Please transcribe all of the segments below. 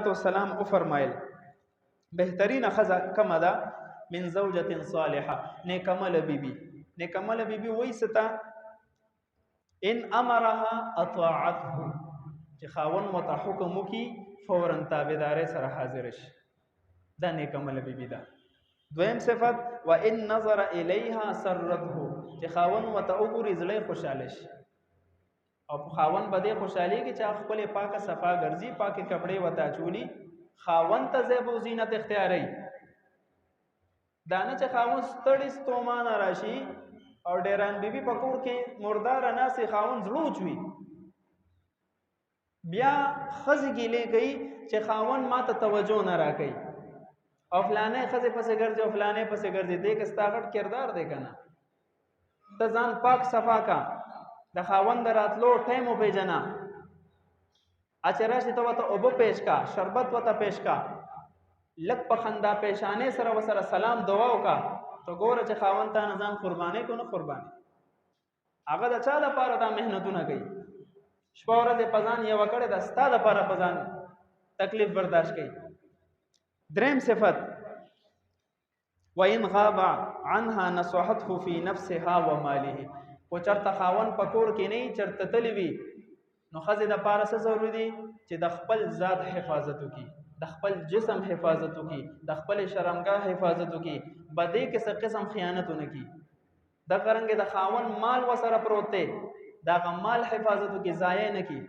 والسلام او فرمایل بهترین خزه کومه ده من زوجة صالحه نیک عمل بیبي نیک عمل بیبي وای ستا ان امرها اطاعته چې خاون مت حکم کی فورا تابعداري سره حاضر شي دا نیک عمل بیبي ده دویم صفت و ان نظر الیها سرته چې خاون مت وګوري زړه خوشاله شي او خاون بده خوشحالي کې چې خپل پاکه صفا ګرځي پاکه کپڑے وتا چولی خاون ته زیب او زینت اختیاري دانه چې خاون ستړي ستومان راشي او ډیران بیبي پکور کې مردار ناسي خاون زړو چوي بیا خزي ګيلې کوي چې خاون ما ته توجه نه راکړي او فلانه خزي پسې ګرځي او فلانه پسې ګرځي دې کې ستاغت کردار دی کنه ته ځان پاک صفا کا د خاوند راتلو ټیم په جنا اچرا شي ته وته اوبو پېښ کا شربت وته پېښ کا لک په خندا پېښانه سره وسره سلام دعا وکا ته ګوره چې خاوند ته نظام قرباني کو نه قرباني هغه د چا لپاره دا مهنتونه کوي شپه ورځ په ځان یو کړه د ستا لپاره په ځان تکلیف برداشت کوي دریم صفت وَإِنْ غَابَ عَنْهَا نَصَحَتْهُ فِي نَفْسِهَا وَمَالِهِ او چرته خاون پکور کې نه چرته تلی وي نو خزه د پاره څه ضروری دي چې د خپل ذات حفاظت وکي د خپل جسم حفاظت وکي د خپل شرمګاه حفاظت وکي بده کې څه قسم خیانت نه کی د قرنګ د خاون مال وسره پروت دی دا مال حفاظت وکي ضایع نه کی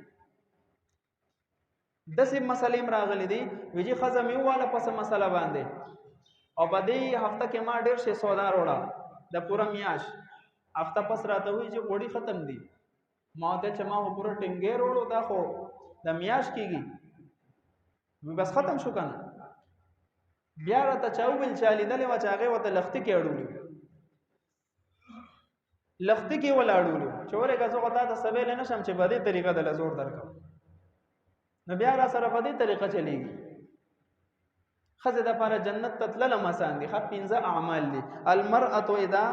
دسه مسلې راغلي دي ویجی خزه میواله پس مسله باندې او بده هفته کې ما ډیر شي سودا وروړه د پوره میاش هفته پس راته وی چې وړي ختم دي ما ته چې ما پوره ټینګې وروړو دا خو د میاش کیږي بس ختم شو کنه بیا راته چاوبل چالي دلې و چاغه وته لختی کې اړولې لختی کې ولاړولې چې ورګه زه غتا ته سبیل نه شم چې په دې طریقه د لزور درکم نو بیا را سره په دې طریقه چلیږي خزه د لپاره جنت تتلل مسان دي خپ 15 اعمال دي المرأه اذا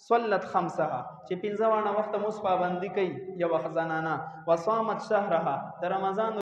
صلت خمسها چې 15 وانه وخت مص پابندي کوي یو خزانانه وصامت شهرها د رمضان